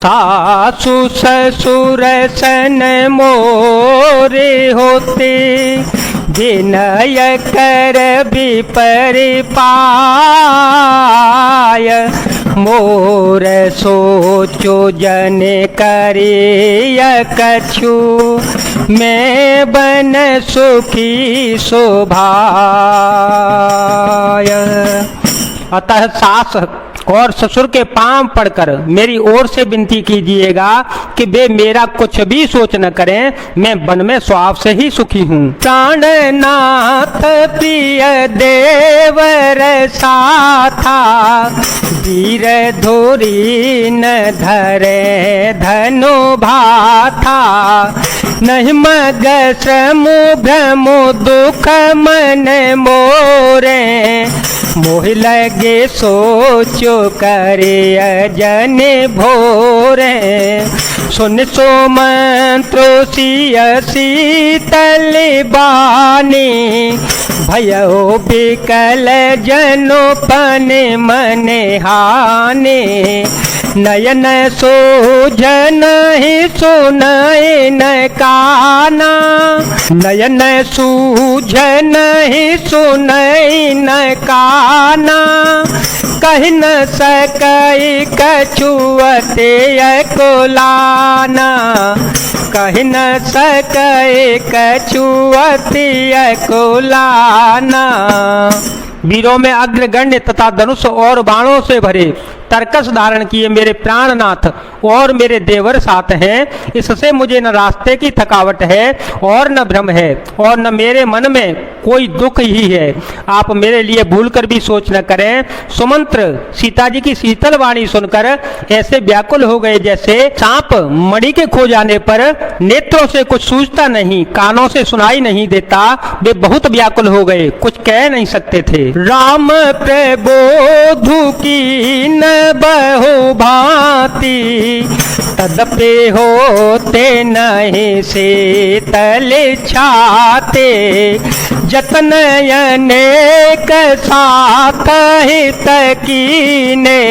सासु ससुर सन मोरे होते, विनय कर विपरिपाय। मोर सोचो जन करिय कछु, मैं बन सुखी शोभाय। अतः सास और ससुर के पांव पड़कर मेरी ओर से विनती कीजिएगा कि वे मेरा कुछ भी सोच न करें, मैं वन में स्वभाव से ही सुखी हूँ। प्राणनाथ प्रिय देवर साथा, वीर धोरी न धरे धनु भाथा। नहीं मग श्रमु भ्रमु दुख मन मोरे, मोह लगे सोचो करे अजन भोरे। सुन सो मंत्रो सिय शीतल बानी, भयो बिकल जनो पन मन हानि। नयन सूझ नहीं सुनाए न काना, नयन सूझ नहीं सुनाए न काना। कह न सकई कछुअते कुलाना, कह न सकई कछुअते कुलाना। वीरों में अग्रगण्य तथा धनुष और बाणों से भरे तरकस धारण किए मेरे प्राणनाथ और मेरे देवर साथ हैं। इससे मुझे न रास्ते की थकावट है और न भ्रम है और न मेरे मन में कोई दुख ही है। आप मेरे लिए भूल कर भी सोच न करें। सुमंत्र सीता जी की शीतल वाणी सुनकर ऐसे व्याकुल हो गए जैसे सांप मणि के खो जाने पर नेत्रों से कुछ सूझता नहीं, कानों से सुनाई नहीं देता। वे बहुत व्याकुल हो गए, कुछ कह नहीं सकते थे। राम प्रबोधु की न बहु भांति, तदपि होते नहीं शीतल छाते। जतन अनेक साथ हित कीने,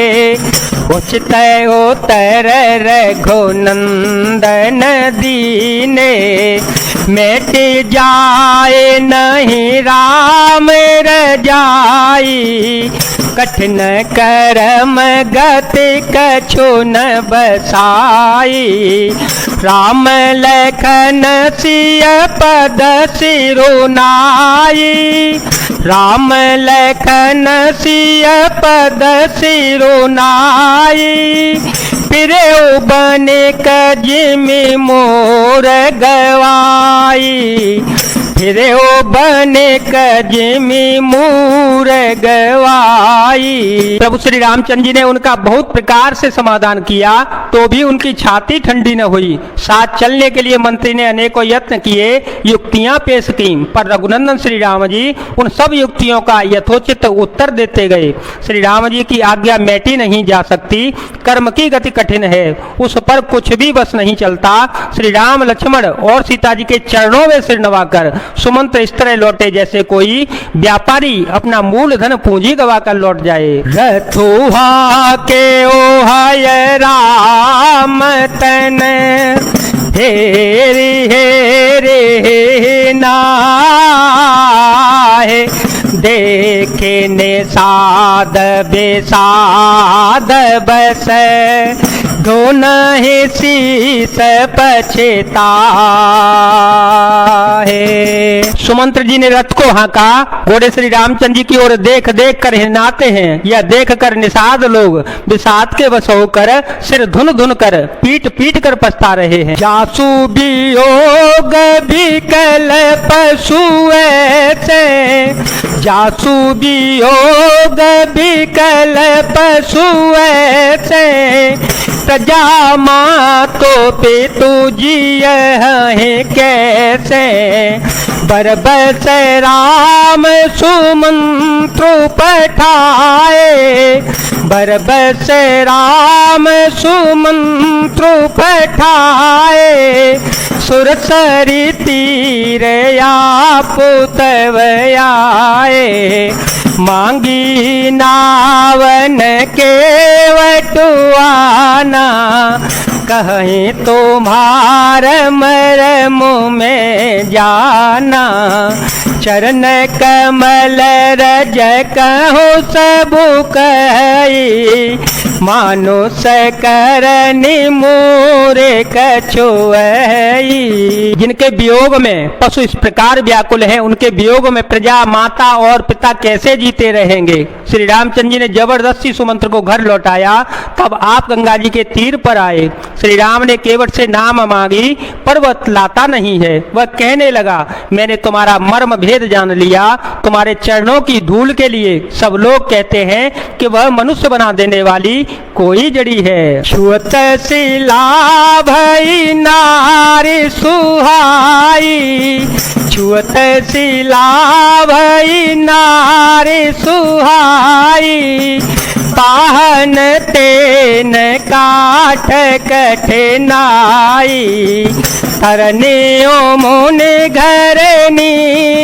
उचित उतर रघुनंदन दीने। मिट जाए नहीं राम रजाई, कठिन करम गति कछु न बसाई। राम लखन सिय पद सिरुनाई, राम लखन सिय पद सिरुनाई। फिरे बने कजिमि मोर गवाई, फिरे बने कजिमि मोर गवाई। प्रभु श्री रामचंद्र जी ने उनका बहुत प्रकार से समाधान किया तो भी उनकी छाती ठंडी न हुई। साथ चलने के लिए मंत्री ने अनेकों यत्न किए, युक्तियां पेश की, पर रघुनंदन श्री राम जी उन सब युक्तियों का यथोचित उत्तर देते गए। श्री राम जी की आज्ञा मैटी नहीं जा सकती, कर्म की गति कठिन है, उस पर कुछ भी बस नहीं चलता। श्री राम लक्ष्मण और सीता जी के चरणों में सिर नवाकर सुमंत्र इस तरह लौटे जैसे कोई व्यापारी अपना मूलधन पूंजी गवाकर लौट जाए। रथुहा के ओहाय राम तन, हेरी हेरे नाहे। देखे निषाद बेसाद बस, धोन ही शीस पछताहे। सुमंत्र जी ने रथ को हाँका, घोड़े श्री रामचंद्र जी की ओर देख देख कर हिनाते हैं। यह देख कर निषाद लोग विषाद के वश होकर सिर धुन धुन कर पीट पीट कर पछता रहे हैं। जासु वियोग विकल पशु ऐसे, जासु वियोग विकल पशु ऐसे। प्रजा मातो पितु जिय हैं कैसे, बरबस राम सुमंत्रु पठाए, बरबस राम सुमंत्रु पठाए। सुरसरी तीर पुतव आए, मांगी नावन के वटुआना। जाना, कहीं तुम्हारे मेरे मुँह में जाना। चरण कमल रज कहूँ सबु कही, मानुष करनी मोरे कछुआई। जिनके वियोग में पशु इस प्रकार व्याकुल है, उनके वियोग में प्रजा, माता और पिता कैसे जीते रहेंगे। श्री रामचंद्र जी ने जबरदस्ती सुमंत्र को घर लौटाया। तब आप गंगा जी के तीर पर आए। श्री राम ने केवट से नाम मांगी, पर वह लाता नहीं है। वह कहने लगा, मैंने तुम्हारा मर्म भेद जान लिया। तुम्हारे चरणों की धूल के लिए सब लोग कहते हैं कि वह मनुष्य बना देने वाली कोई जड़ी है। छुअत शिला भई नारी सुहाई, छुअत शिला भई नारी सुहाई। पाहन तेन काठ कठिनाई, तरनियो मुनि घरनी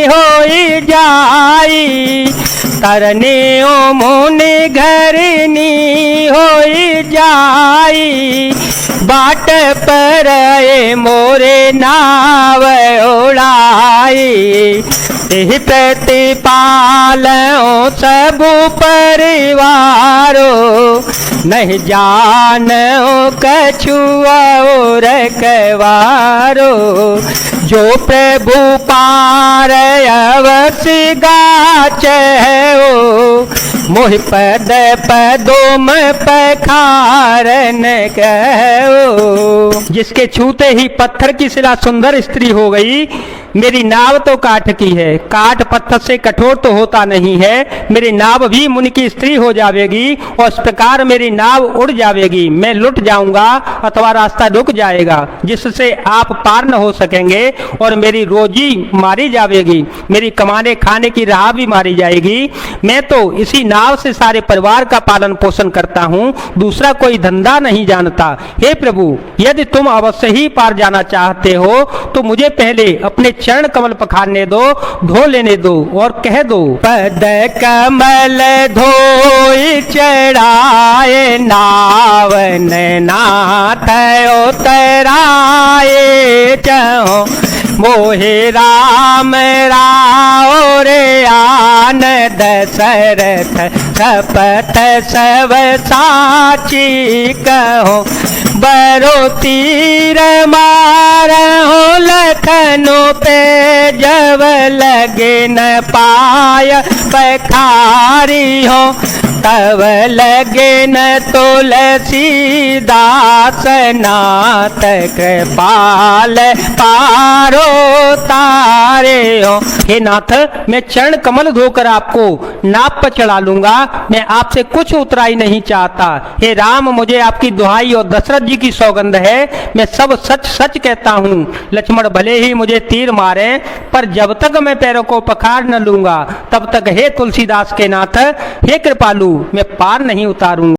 होई जाई। तरनियो मुनि घरनी होई जाई। बाट पर मोरे नाव उड़ाई। एहि प्रतिपालओ सबु परिवारो, नहीं जानो कछु और कवारो। जो प्रभु पार अवश्य गाच हो, मोह पद पदोम पखारन कहो। जिसके छूते ही पत्थर की शिला सुंदर स्त्री हो गई। मेरी नाव तो काठ की है, काठ पत्थर से कठोर तो होता नहीं है। मेरी नाव भी मुनि की स्त्री हो जाएगी और इस प्रकार मेरी नाव उड़ जाएगी। मैं लुट जाऊंगा अथवा रास्ता रुक जाएगा, जिससे आप पार न हो सकेंगे और मेरी रोजी मारी जाएगी। मेरी कमाने खाने की राह भी मारी जाएगी। मैं तो इसी नाव से सारे परिवार का पालन पोषण करता हूँ, दूसरा कोई धंधा नहीं जानता। हे प्रभु, यदि तुम अवश्य ही पार जाना चाहते हो तो मुझे पहले अपने चरण कमल पखारने दो, धो लेने दो और कह दो। पद कमल धोई चढ़ाए, नावन नाथ उतराए। चहो मोहे राम राव रे आन दशरथ, शपथ सब साची कहो। बरो तीर मारहु लखनऊ पे, जब लगे न पाय पखारी हो। तब लगे न तुलसी दास, नाथ कृपाल पारो तारे हो। हे नाथ, मैं चरण कमल धोकर आपको नाव पर चढ़ा लूंगा। मैं आपसे कुछ उतराई नहीं चाहता। हे राम, मुझे आपकी दुहाई और दशरथ जी की सौगंध है, मैं सब सच सच कहता हूँ। लक्ष्मण भले ही मुझे तीर मारे, पर जब तक मैं पैरों को पखार न लूंगा तब तक हे तुलसीदास के नाथ, हे कृपालु, मैं पार नहीं उतारूंगा।